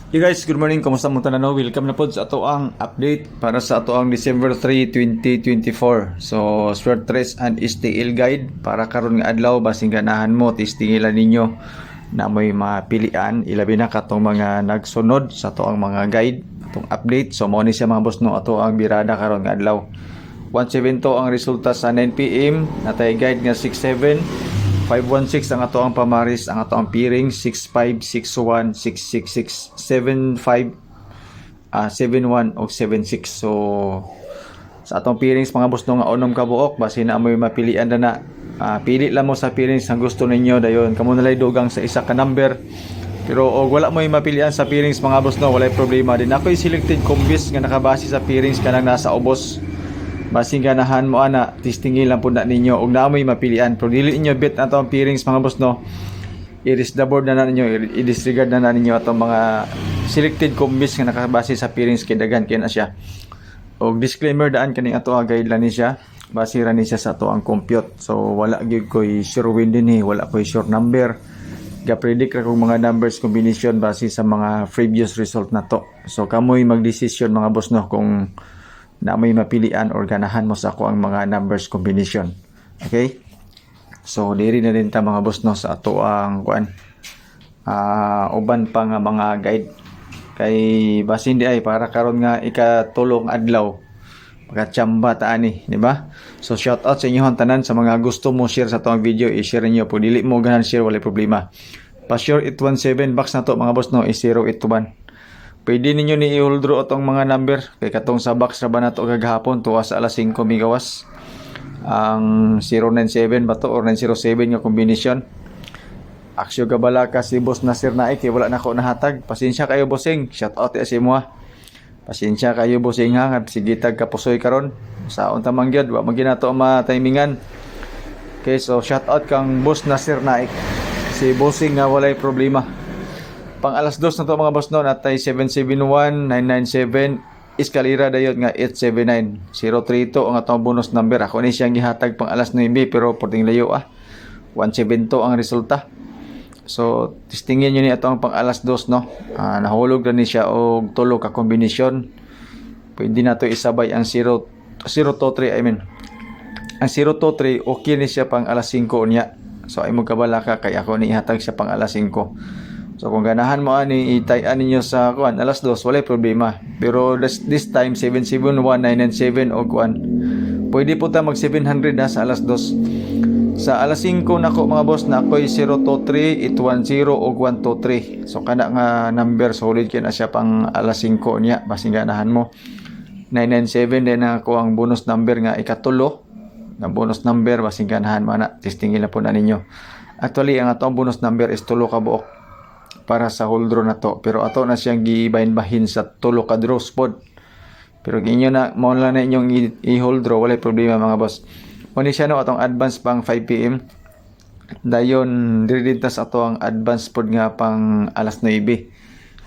Hey guys, good morning. Kumusta mo tanan? Welcome na po sa ato ang update para sa ato ang December 3, 2024. So, short rest and STL guide para karon nga adlaw basing ganahan mo tistingilan ninyo na may mapilian ilabi na katong mga nagsunod sa ato ang mga guide, atong update. So, mo ni siya mga boss no ato ang birada karon nga adlaw. 172 ang resulta sa 9 PM, natay guide nga 67. 516 ang ato ang pamaris, ang ato ang piring 65, 61, 666, 75, 71 o 76. So sa atong peerings mga boss no nga unom ka buok base na amoy mapilian na pili lang mo sa peerings ang gusto ninyo dayon kamo nalay dugang sa isa ka number. Pero og wala mo mapilian sa peerings mga boss no, walay problema din. Ako'y selected combis nga nakabase sa peerings kanang nasa ubos. Basing ganahan mo ana, tistingin lang po na ninyo og naamoy mapilian. Pero dili inyo bet na ang peerings mga boss no. I-erase the board na ninyo, i-disregard na ninyo atong mga selected combis nga nakabase sa peerings kay daghan kay na siya. Og disclaimer daan kaning ato ang guideline ni siya. Base ra ni siya sa ato ang compute. So wala gyud koy sure win dinhi, wala koy sure number. Ga-predict ra kong mga numbers combination base sa mga previous result na to. So kamoy magdesisyon mga boss no kung na may mapilian or ganahan mo sa ako ang mga numbers combination. Okay? So, diri na din ta mga boss no sa ato ang kuan. Uban pa nga mga guide. Kay basin di ay para karon nga ikatulong adlaw. Pagkatsamba ta ani, di ba? So, shout out sa inyo tanan sa mga gusto mo share sa atong video, i-share niyo po. Dili mo ganahan share, wala problema. Pa-share 817 box na to mga boss no is 081. Pwede ninyo ni i-hold draw atong mga number. Kay katong sa box ra ba na to kagahapon tuwa sa alas 5 migawas. Ang 097 ba to or 907 nga kombinasyon. Aksyo gabala ka si Boss Nasir Naik kay wala na ko nahatag. Pasensya kayo bossing. Shout out sa imo ha. Pasensya kayo bossing ha. Sige tag kapusoy karon. Saon ta man gyud wa man ginato ma-timingan. Okay, so shout out kang Boss Nasir Naik. Si bossing nga walay problema. Pang alas 2 na to mga boss no, natay 771 997 iskalira dayon nga 879 032 ang atong bonus number. Ako ni siyang gihatag pang alas 9 pero pording layo 172 ang resulta. So testingin niyo ni atong pang alas 2 no. Nahulog ra ni siya og tulo ka kombinasyon. Pwede na to isabay ang 023 I mean. Ang 023 okay ni siya pang alas 5 unya. So ay mo kabala ka kay ako ni ihatag siya pang alas 5. So kung ganahan mo ani itay-an ninyo sa kuan alas 2 wala problema. Pero this time 771997 o kuan. Pwede po ta mag 700 na sa alas 2. Sa alas 5 nako mga boss na ako'y 023 810 o 123. So kana nga number solid kay na siya pang alas 5 niya basing ganahan mo. 997 din ako ang bonus number nga ikatulo. Na bonus number basing ganahan mo na testingin na po na ninyo. Actually ang atong bonus number is tulo ka buok para sa hold draw na to, pero ato na siyang gibahin-bahin sa tulo ka draws pod. Pero inyo na mo lang na inyong i-hold draw, wala problema mga boss. Kuni siya no atong advance pang 5 PM. Dayon diritas ato ang advance pod nga pang alas 9.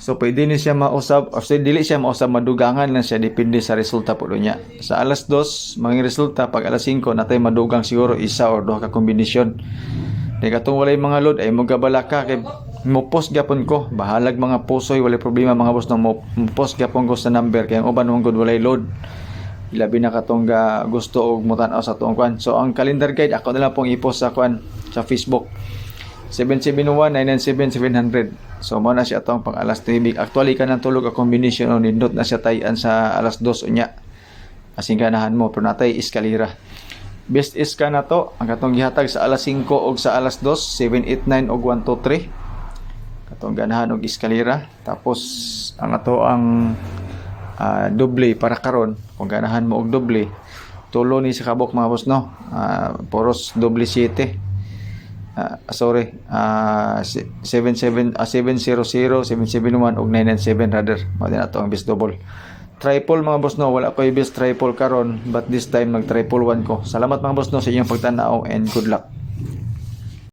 So pwede ni siya mausab, or dili siya mausab, madugangan lang siya depende sa resulta pod niya. Sa alas 2 mga resulta pag alas 5 natay madugang siguro isa or duha ka kombinasyon. Di katong walay mga load ay magabala ka kay mo post gapon ko bahalag mga pusoy walay problema mga boss no mo post gapon ko sa number kay ang uban mong good walay load labi na katong gusto og mutan-aw sa tuong kwan. So ang calendar guide ako na lang pong i-post sa kwan sa Facebook 771-997-700. So mo na siya atong pang alas 9. Actually kanang tulog a combination on nindot na siya tayan sa alas 2 unya asing ganahan mo pero natay iskalira. Best is ka na to ang katong gihatag sa alas 5 og sa alas 2 789 og 123 katong ganahan og eskalera. Tapos ang ato ang doble para karon kung ganahan mo og doble tulo ni sa kabok mga boss no. Poros doble 7 sorry 700 771 og 997 rather mo din ato ang best double. Triple mga boss no, wala ko yung best triple karon but this time nag triple 1 ko. Salamat mga boss no sa inyong pagtanaw and good luck.